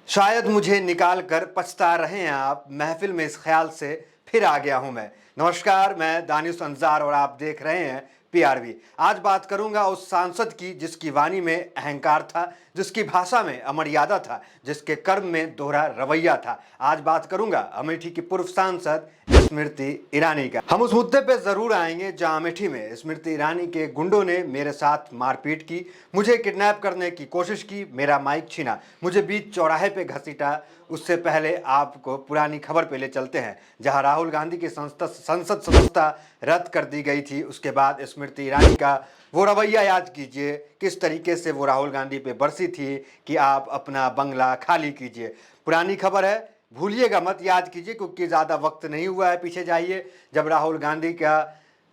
शायद मुझे निकाल कर पछता रहे हैं आप, महफिल में इस ख्याल से फिर आ गया हूं मैं। नमस्कार, मैं दानिश अंजार और आप देख रहे हैं पीआरबी। आज बात करूंगा उस सांसद की जिसकी वाणी में अहंकार था, जिसकी भाषा में अमर्यादा था, जिसके कर्म में दोहरा रवैया था। आज बात करूंगा अमेठी की पूर्व सांसद स्मृति ईरानी का। हम उस मुद्दे पे जरूर आएंगे जहां अमेठी में स्मृति ईरानी के गुंडों ने मेरे साथ मारपीट की, मुझे किडनैप करने की कोशिश की, मेरा माइक छीना, मुझे बीच चौराहे पे घसीटा। उससे पहले आपको पुरानी खबर पे ले चलते हैं जहां राहुल गांधी की संसद सदस्यता रद्द कर दी गई थी। उसके बाद स्मृति ईरानी का वो रवैया याद कीजिए, किस तरीके से वो राहुल गांधी पे बरसी थी कि आप अपना बंगला खाली कीजिए। पुरानी खबर है, भूलिएगा मत, याद कीजिए, क्योंकि ज़्यादा वक्त नहीं हुआ है। पीछे जाइए, जब राहुल गांधी का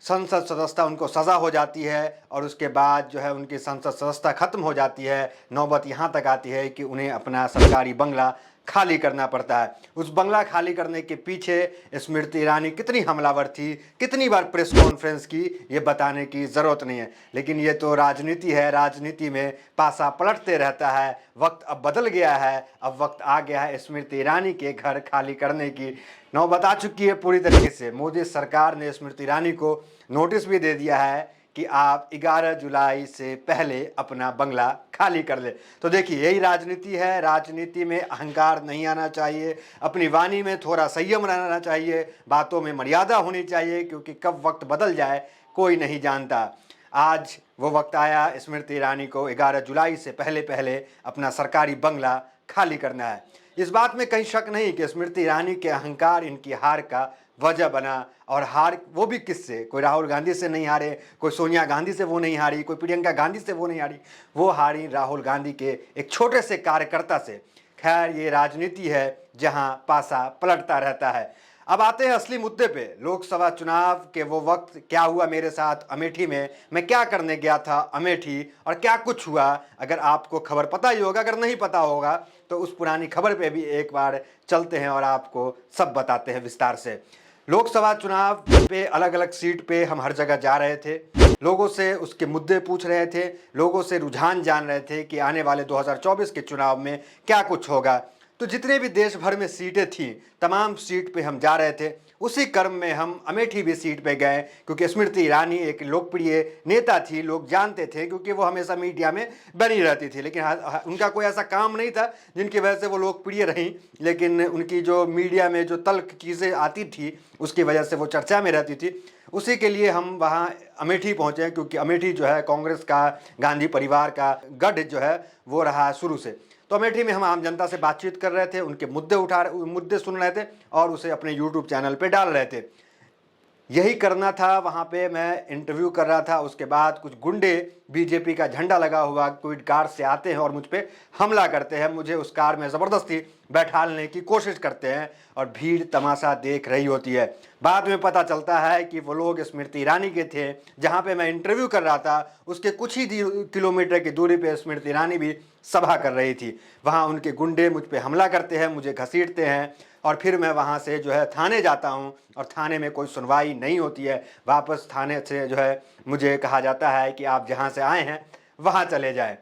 संसद सदस्यता उनको सज़ा हो जाती है और उसके बाद जो है उनकी संसद सदस्यता खत्म हो जाती है, नौबत यहाँ तक आती है कि उन्हें अपना सरकारी बंगला खाली करना पड़ता है। उस बंगला खाली करने के पीछे स्मृति ईरानी कितनी हमलावर थी, कितनी बार प्रेस कॉन्फ्रेंस की, ये बताने की ज़रूरत नहीं है। लेकिन ये तो राजनीति है, राजनीति में पासा पलटते रहता है। वक्त अब बदल गया है, अब वक्त आ गया है स्मृति ईरानी के घर खाली करने की नौबत आ चुकी है पूरी तरीके से। मोदी सरकार ने स्मृति ईरानी को नोटिस भी दे दिया है कि आप 11 जुलाई से पहले अपना बंगला खाली कर ले। तो देखिए, यही राजनीति है। राजनीति में अहंकार नहीं आना चाहिए, अपनी वाणी में थोड़ा संयम रहना चाहिए, बातों में मर्यादा होनी चाहिए, क्योंकि कब वक्त बदल जाए कोई नहीं जानता। आज वो वक्त आया स्मृति ईरानी को 11 जुलाई से पहले अपना सरकारी बंगला खाली करना है। इस बात में कहीं शक नहीं कि स्मृति ईरानी के अहंकार इनकी हार का वजह बना। और हार वो भी किससे? कोई राहुल गांधी से नहीं हारे, कोई सोनिया गांधी से वो नहीं हारी, कोई प्रियंका गांधी से वो नहीं हारी, वो हारी राहुल गांधी के एक छोटे से कार्यकर्ता से। खैर, ये राजनीति है जहां पासा पलटता रहता है। अब आते हैं असली मुद्दे पे। लोकसभा चुनाव के वो वक्त क्या हुआ मेरे साथ अमेठी में, मैं क्या करने गया था अमेठी और क्या कुछ हुआ, अगर आपको खबर पता ही होगा, अगर नहीं पता होगा तो उस पुरानी खबर पे भी एक बार चलते हैं और आपको सब बताते हैं विस्तार से। लोकसभा चुनाव पे अलग अलग सीट पे हम हर जगह जा रहे थे, लोगों से उसके मुद्दे पूछ रहे थे, लोगों से रुझान जान रहे थे कि आने वाले 2024 के चुनाव में क्या कुछ होगा। तो जितने भी देश भर में सीटें थी, तमाम सीट पे हम जा रहे थे। उसी क्रम में हम अमेठी भी सीट पे गए, क्योंकि स्मृति ईरानी एक लोकप्रिय नेता थी, लोग जानते थे, क्योंकि वो हमेशा मीडिया में बनी रहती थी। लेकिन उनका कोई ऐसा काम नहीं था जिनकी वजह से वो लोकप्रिय रहीं, लेकिन उनकी जो मीडिया में जो तल्ख चीज़ें आती थी उसकी वजह से वो चर्चा में रहती थी। उसी के लिए हम वहाँ अमेठी पहुँचे, क्योंकि अमेठी जो है कांग्रेस का, गांधी परिवार का गढ़ जो है वो रहा शुरू से। तो अमेठी में हम आम जनता से बातचीत कर रहे थे, उनके मुद्दे सुन रहे थे और उसे अपने यूट्यूब चैनल पे डाल रहे थे। यही करना था, वहाँ पे मैं इंटरव्यू कर रहा था। उसके बाद कुछ गुंडे बीजेपी का झंडा लगा हुआ कोई कार से आते हैं और मुझ पे हमला करते हैं, मुझे उस कार में ज़बरदस्ती बैठालने की कोशिश करते हैं और भीड़ तमाशा देख रही होती है। बाद में पता चलता है कि वो लोग स्मृति ईरानी के थे। जहाँ पे मैं इंटरव्यू कर रहा था उसके कुछ ही किलोमीटर की दूरी पे स्मृति ईरानी भी सभा कर रही थी। वहाँ उनके गुंडे मुझ पे हमला करते हैं, मुझे घसीटते हैं और फिर मैं वहाँ से जो है थाने जाता हूँ और थाने में कोई सुनवाई नहीं होती है। वापस थाने से जो है मुझे कहा जाता है कि आप जहाँ से आए हैं वहाँ चले जाएं।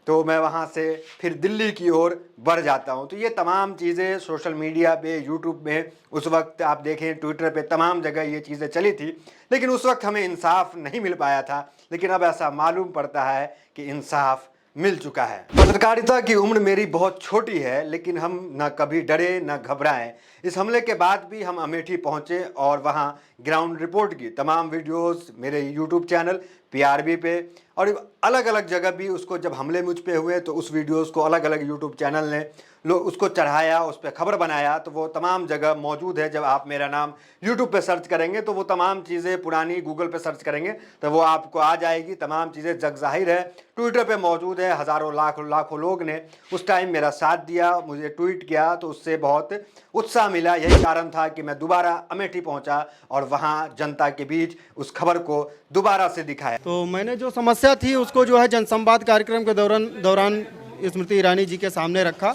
तो मैं वहाँ से फिर दिल्ली की ओर बढ़ जाता हूँ। तो ये तमाम चीज़ें सोशल मीडिया पे, यूट्यूब में, उस वक्त आप देखें ट्विटर पे, तमाम जगह ये चीज़ें चली थी। लेकिन उस वक्त हमें इंसाफ नहीं मिल पाया था, लेकिन अब ऐसा मालूम पड़ता है कि इंसाफ मिल चुका है। पत्रकारिता की उम्र मेरी बहुत छोटी है, लेकिन हम न कभी डरे न घबराएं। इस हमले के बाद भी हम अमेठी पहुंचे और वहां ग्राउंड रिपोर्ट की तमाम वीडियोस मेरे यूट्यूब चैनल पीआरबी पे और अलग अलग जगह भी उसको, जब हमले मुझ पे हुए तो उस वीडियोस को अलग अलग यूट्यूब चैनल ने उसको चढ़ाया, उस पर खबर बनाया। तो वो तमाम जगह मौजूद है। जब आप मेरा नाम यूट्यूब पे सर्च करेंगे तो वो तमाम चीज़ें पुरानी, गूगल पे सर्च करेंगे तो वो आपको आ जाएगी। तमाम चीज़ें जग जाहिर है, ट्विटर पे मौजूद है। हज़ारों लाखों लोग ने उस टाइम मेरा साथ दिया, मुझे ट्वीट किया, तो उससे बहुत उत्साह मिला। यही कारण था कि मैं दोबारा अमेठी पहुंचा और वहां जनता के बीच उस खबर को दोबारा से दिखाया। तो मैंने जो समस्या थी उसको जो है जनसंवाद कार्यक्रम के दौरान स्मृति ईरानी जी के सामने रखा।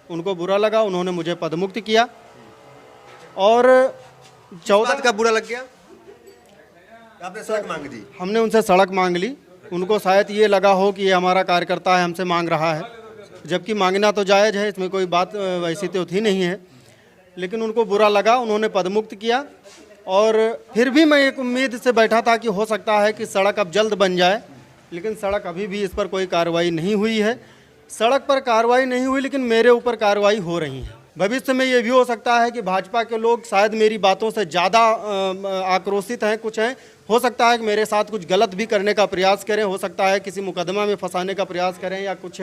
उनको बुरा लगा, उन्होंने मुझे पदमुक्त किया और 14 का बुरा लग गया, आपने सड़क मांग दी। हमने उनसे सड़क मांग ली। उनको शायद ये लगा हो कि ये हमारा कार्यकर्ता है, हमसे मांग रहा है। जबकि मांगना तो जायज़ है, इसमें कोई बात वैसी तो थी नहीं है, लेकिन उनको बुरा लगा, उन्होंने पदमुक्त किया। और फिर भी मैं एक उम्मीद से बैठा था कि हो सकता है कि सड़क अब जल्द बन जाए, लेकिन सड़क अभी भी इस पर कोई कार्रवाई नहीं हुई है। सड़क पर कार्रवाई नहीं हुई, लेकिन मेरे ऊपर कार्रवाई हो रही है। भविष्य में ये भी हो सकता है कि भाजपा के लोग शायद मेरी बातों से ज़्यादा आक्रोशित हैं, कुछ हैं, हो सकता है कि मेरे साथ कुछ गलत भी करने का प्रयास करें, हो सकता है किसी मुकदमा में फंसाने का प्रयास करें या कुछ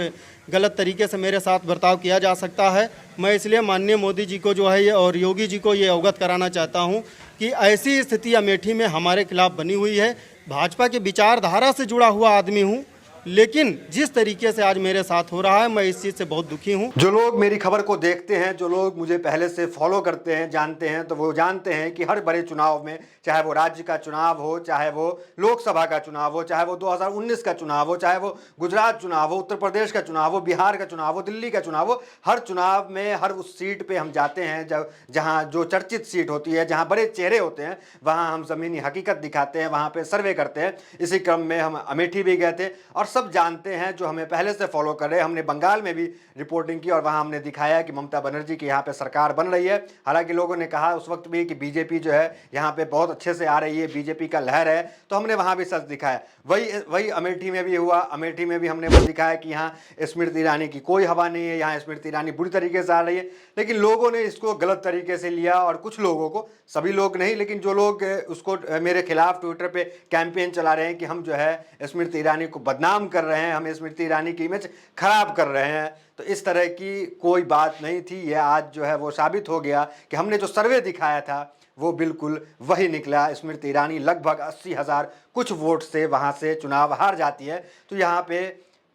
गलत तरीके से मेरे साथ बर्ताव किया जा सकता है। मैं इसलिए माननीय मोदी जी को जो है ये और योगी जी को ये अवगत कराना चाहता हूँ कि ऐसी स्थिति अमेठी में हमारे खिलाफ बनी हुई है। भाजपा की विचारधारा से जुड़ा हुआ आदमी हूँ, लेकिन जिस तरीके से आज मेरे साथ हो रहा है, मैं इस चीज़ से बहुत दुखी हूँ। जो लोग मेरी खबर को देखते हैं, जो लोग मुझे पहले से फॉलो करते हैं, जानते हैं, तो वो जानते हैं कि हर बड़े चुनाव में, चाहे वो राज्य का चुनाव हो, चाहे वो लोकसभा का चुनाव हो, चाहे वो 2019 का चुनाव हो, चाहे वो गुजरात चुनाव हो, उत्तर प्रदेश का चुनाव हो, बिहार का चुनाव हो, दिल्ली का चुनाव हो, हर चुनाव में हर उस सीट पे हम जाते हैं जहाँ जो चर्चित सीट होती है, जहाँ बड़े चेहरे होते हैं, वहाँ हम ज़मीनी हकीकत दिखाते हैं, वहाँ पे सर्वे करते हैं। इसी क्रम में हम अमेठी भी गए थे और सब जानते हैं, जो हमें पहले से फॉलो कर रहे हैं। हमने बंगाल में भी रिपोर्टिंग की और वहाँ हमने दिखाया कि ममता बनर्जी की यहाँ पे सरकार बन रही है। हालांकि लोगों ने कहा उस वक्त भी कि बीजेपी जो है यहाँ पे बहुत अच्छे से आ रही है, बीजेपी का लहर है, तो हमने वहाँ भी सच दिखाया। वही अमेठी में भी हुआ। अमेठी में भी हमने वो दिखाया कि यहाँ स्मृति ईरानी की कोई हवा नहीं है, यहाँ स्मृति ईरानी बुरी तरीके से आ रही है, लेकिन लोगों ने इसको गलत तरीके से लिया। और कुछ लोगों को, सभी लोग नहीं, लेकिन जो लोग उसको मेरे खिलाफ ट्विटर पे कैंपेन चला रहे हैं कि हम जो है स्मृति ईरानी को बदनाम कर रहे हैं, हम स्मृति ईरानी की इमेज खराब कर रहे हैं, तो इस तरह की कोई बात नहीं थी। ये आज जो है वो साबित हो गया कि हमने जो सर्वे दिखाया था वो बिल्कुल वही निकला। स्मृति ईरानी लगभग 80,000 कुछ वोट से वहाँ से चुनाव हार जाती है। तो यहाँ पे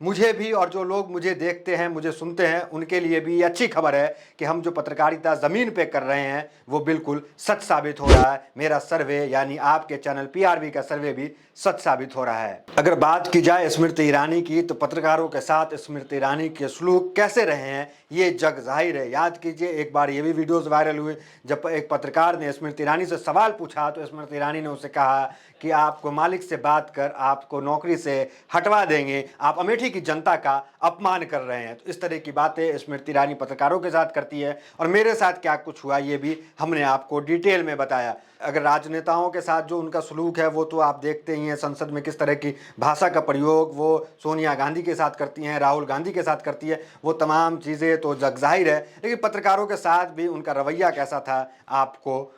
मुझे भी और जो लोग मुझे देखते हैं, मुझे सुनते हैं, उनके लिए भी ये अच्छी खबर है कि हम जो पत्रकारिता ज़मीन पे कर रहे हैं वो बिल्कुल सच साबित हो रहा है। मेरा सर्वे यानी आपके चैनल पीआरबी का सर्वे भी सच साबित हो रहा है। अगर बात की जाए स्मृति ईरानी की, तो पत्रकारों के साथ स्मृति ईरानी के सलूक कैसे रहे हैं ये जग जाहिर है। याद कीजिए, एक बार ये भी वीडियोज़ वायरल हुए जब एक पत्रकार ने स्मृति ईरानी से सवाल पूछा, तो स्मृति ईरानी ने उसे कहा कि आपको मालिक से बात कर आपको नौकरी से हटवा देंगे, आप अमेठी की जनता का अपमान कर रहे हैं। तो इस तरह की बातें स्मृति ईरानी पत्रकारों के साथ करती है और मेरे साथ क्या कुछ हुआ ये भी हमने आपको डिटेल में बताया। अगर राजनेताओं के साथ जो उनका सलूक है वो तो आप देखते ही हैं, संसद में किस तरह की भाषा का प्रयोग वो सोनिया गांधी के साथ करती हैं, राहुल गांधी के साथ करती है, वो तमाम चीज़ें तो जग जाहिर है। लेकिन पत्रकारों के साथ भी उनका रवैया कैसा था आपको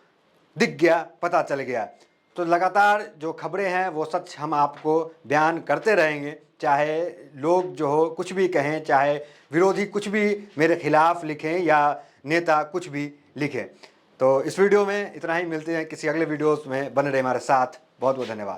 दिख गया, पता चल गया। तो लगातार जो खबरें हैं वो सच हम आपको बयान करते रहेंगे, चाहे लोग जो हो कुछ भी कहें, चाहे विरोधी कुछ भी मेरे खिलाफ लिखें या नेता कुछ भी लिखें। तो इस वीडियो में इतना ही, मिलते हैं किसी अगले वीडियोस में। बने रहे हमारे साथ। बहुत बहुत धन्यवाद।